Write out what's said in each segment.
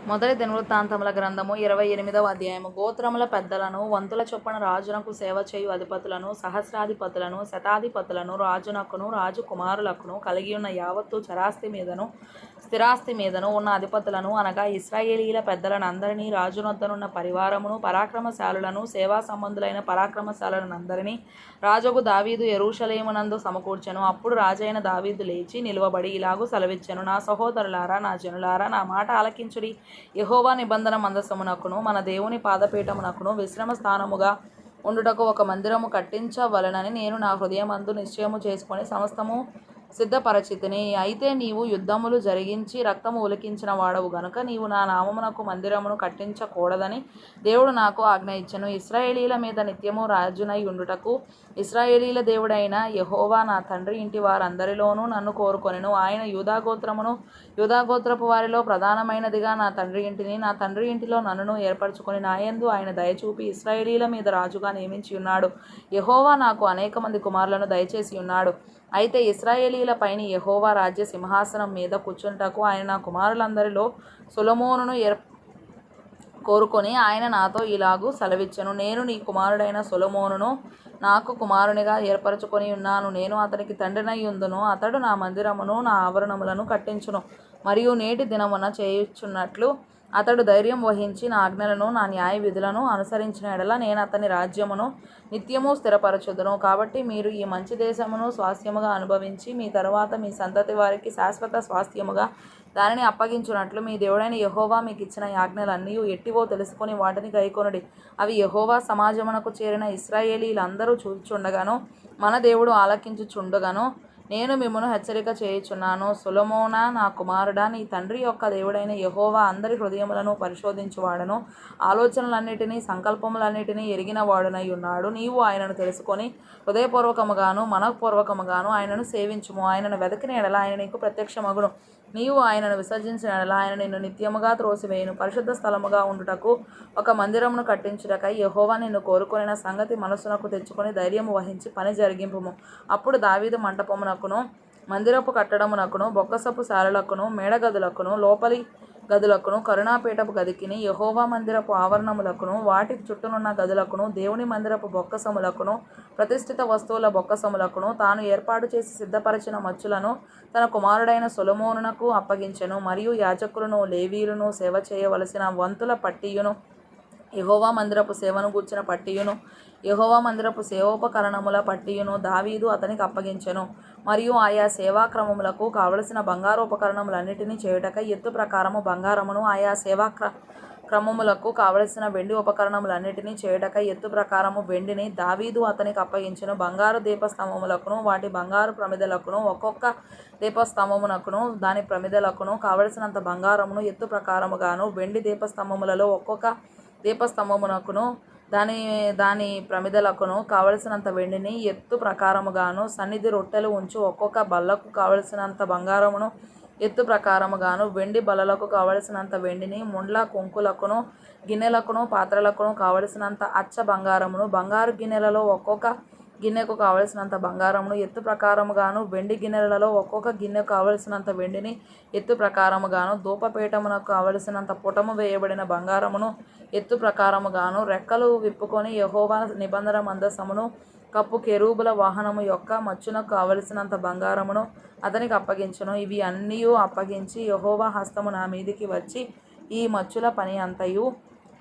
మొదటి దినవృత్తాంతముల గ్రంథము 28వ అధ్యాయము. గోత్రముల పెద్దలను, వంతుల చొప్పున రాజునకు సేవ చేయు అధిపతులను, సహస్రాధిపతులను, శతాధిపతులను, రాజునకును రాజు కుమారులకును కలిగియున్న యావత్తు చరాస్తి మీదను స్థిరాస్తి మీదను ఉన్న అధిపతులను, అనగా ఇశ్రాయేలీల పెద్దలనందరినీ, రాజునొద్దనున్న పరివారమును, పరాక్రమశాలులను, సేవా సంబంధులైన పరాక్రమశాలులనందరినీ రాజగు దావీదు యెరూషలేమునందు సమకూర్చెను. అప్పుడు రాజైన దావీదు లేచి నిలువబడి ఇలాగు సెలవిచ్చెను: నా సహోదరులారా, నా జనులారా, నా మాట ఆలకించుడి. యెహోవా నిబంధన మందసమునకును మన దేవుని పాదపీఠమునకును విశ్రమ స్థానముగా ఉండుటకు ఒక మందిరము కట్టించవలెనని నేను నా హృదయమందు నిశ్చయము చేసుకొని సమస్తము సిద్ధపరచితిని. అయితే నీవు యుద్ధములు జరిగించి రక్తము ఒలికించిన వాడవు గనుక నీవు నా నామమునకు మందిరమును కట్టించకూడదని దేవుడు నాకు ఆజ్ఞ ఇచ్చెను. ఇశ్రాయేలీల మీద నిత్యము రాజునై ఉండుటకు ఇశ్రాయేలీల దేవుడైన యెహోవా నా తండ్రి ఇంటి వారందరిలోనూ నన్ను కోరుకొనెను. ఆయన యూదాగోత్రపు వారిలో ప్రధానమైనదిగా నా తండ్రి ఇంటిని, నా తండ్రి ఇంటిలో నన్నును ఏర్పరచుకొని నాయందు ఆయన దయచూపి ఇశ్రాయేలీల మీద రాజుగా నియమించి ఉన్నాడు. యెహోవా నాకు అనేక మంది కుమారులను దయచేసి ఉన్నాడు. అయితే ఇశ్రాయేలీల పైన యెహోవా రాజ్య సింహాసనం మీద కూర్చుంటకు ఆయన నా కుమారులందరిలో సొలొమోనును కోరుకొని ఆయన నాతో ఇలాగు సెలవిచ్చెను: నేను నీ కుమారుడైన సొలొమోనును నాకు కుమారునిగా ఏర్పరచుకొని ఉన్నాను. నేను అతనికి తండ్రినై యుందును. అతడు నా మందిరమును నా ఆవరణములను కట్టించును. మరియు నేటి దినమున చేయుచున్నట్లు అతడు ధైర్యం వహించి నా ఆజ్ఞలను నా న్యాయ విధులను అనుసరించిన ఎడల నేను అతని రాజ్యమును నిత్యము స్థిరపరచుదును. కాబట్టి మీరు ఈ మంచి దేశమును స్వాస్థ్యముగా అనుభవించి మీ తరువాత మీ సంతతి వారికి శాశ్వత స్వాస్థ్యముగా దానిని అప్పగించునట్లు మీ దేవుడైన యెహోవా మీకు ఇచ్చిన ఆజ్ఞలన్నీ ఎట్టివో తెలుసుకొని వాటిని గైకొనుడి. అవి యెహోవా సమాజమునకు చేరిన ఇశ్రాయేలీలందరూ చూచుచుండగాను మన దేవుడు ఆలకించుచుండగాను నేను మిమ్మును హెచ్చరిక చేయుచున్నాను. సొలొమోనా, నా కుమారుడా, నీ తండ్రి యొక్క దేవుడైన యెహోవా అందరి హృదయములను పరిశోధించువాడును, ఆలోచనలన్నిటినీ సంకల్పములన్నిటినీ ఎరిగిన వాడునై ఉన్నాడు. నీవు ఆయనను తెలుసుకొని హృదయపూర్వకముగాను మనఃపూర్వకముగాను ఆయనను సేవించుము. ఆయనను వెదకిన ఎడల ఆయన నీకు ప్రత్యక్షమగును. నీవు ఆయనను విసర్జించిన ఎడల ఆయన నిన్ను నిత్యముగా త్రోసివేయును. పరిశుద్ధ స్థలముగా ఉండుటకు ఒక మందిరమును కట్టించుటకై యెహోవా నిన్ను కోరుకొనిన సంగతి మనస్సునకు తెచ్చుకొని ధైర్యము వహించి పని జరిగింపుము. అప్పుడు దావీదు మంటపమునకును మందిరపు కట్టడమునకును బొక్కసపు శాలలకును మేడగదులకును లోపలి గదులకును కరుణాపీఠపు గదికిని యెహోవా మందిరపు ఆవరణములకును వాటి చుట్టూనున్న గదులకును దేవుని మందిరపు బొక్కసములకును ప్రతిష్ఠిత వస్తువుల బొక్కసములకును తాను ఏర్పాటు చేసి సిద్ధపరచిన మచ్చులను తన కుమారుడైన సొలొమోనునకు అప్పగించెను. మరియు యాజకులను లేవీయులను సేవ చేయవలసిన వంతుల పట్టియును యెహోవా మందిరపు సేవను గూర్చిన పట్టియును యెహోవా మందిరపు సేవోపకరణముల పట్టియును దావీదు అతనికి అప్పగించెను. మరియు ఆయా సేవా క్రమములకు కావలసిన బంగారోపకరణములన్నిటినీ చేయుటకై ఎత్తు ప్రకారము బంగారమును, ఆయా సేవా క్రమములకు కావలసిన వెండి ఉపకరణములన్నిటినీ చేయుటకై ఎత్తు ప్రకారము వెండిని దావీదు అతనికి అప్పగించెను. బంగారు దీపస్తంభములకును వాటి బంగారు ప్రమిదలకును ఒక్కొక్క దీపస్తంభమునకును దాని ప్రమిదలకును కావలసినంత బంగారమును ఎత్తు ప్రకారముగాను, వెండి దీపస్తంభములలో ఒక్కొక్క దీపస్తంభమునకును దాని ప్రమిదలకును కావలసినంత వెండిని ఎత్తు ప్రకారముగాను, సన్నిధి రొట్టెలు ఉంచు ఒక్కొక్క బల్లకు కావలసినంత బంగారమును ఎత్తు ప్రకారముగాను, వెండి బల్లలకు కావలసినంత వెండిని, ముండ్ల కొంకులకును గిన్నెలకును పాత్రలకును కావలసినంత అచ్చ బంగారమును, బంగారు గిన్నెలలో ఒక్కొక్క గిన్నెకు కావలసినంత బంగారమును ఎత్తు ప్రకారముగాను, వెండి గిన్నెలలో ఒక్కొక్క గిన్నెకు కావలసినంత వెండిని ఎత్తు ప్రకారముగాను, ధూపపీఠమునకు కావలసినంత పుటము వేయబడిన బంగారమును ఎత్తు ప్రకారముగాను, రెక్కలు విప్పుకొని యెహోవా నిబంధన మందసమును కప్పు కెరూబుల వాహనము యొక్క మచ్చునకు కావలసినంత బంగారమును అతనికి అప్పగించెను. ఇవి అన్నీయు అప్పగించి యెహోవా హస్తము నా మీదికి వచ్చి ఈ మచ్చుల పని అంతయు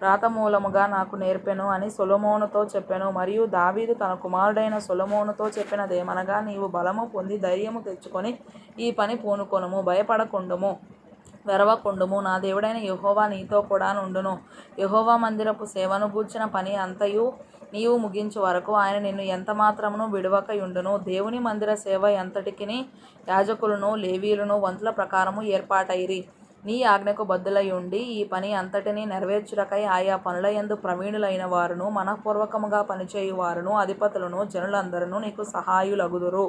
రాతమూలముగా నాకు నేర్పెను అని సొలొమోనుతో చెప్పెను. మరియు దావీదు తన కుమారుడైన సొలొమోనుతో చెప్పినదేమనగా, నీవు బలము పొంది ధైర్యము తెచ్చుకొని ఈ పని పూనుకొనుము, భయపడకుండుము, వెరవకుండుము. నా దేవుడైన యెహోవా నీతో కూడా నుండును. యెహోవా మందిరపు సేవను గూర్చిన పని అంతయు నీవు ముగించు వరకు ఆయన నిన్ను ఎంత మాత్రమును విడువక యుండును. దేవుని మందిర సేవ ఎంతటికిని యాజకులను లేవీయులను వంతుల ప్రకారము ఏర్పాటైరి. నీ ఆజ్ఞకు బద్ధులై ఉండి ఈ పని అంతటిని నెరవేర్చుటకై ఆయా పనులయందు ప్రవీణులైన వారును మనఃపూర్వకముగా పనిచేయు వారును అధిపతులను జనులందరూ నీకు సహాయులగుదురు.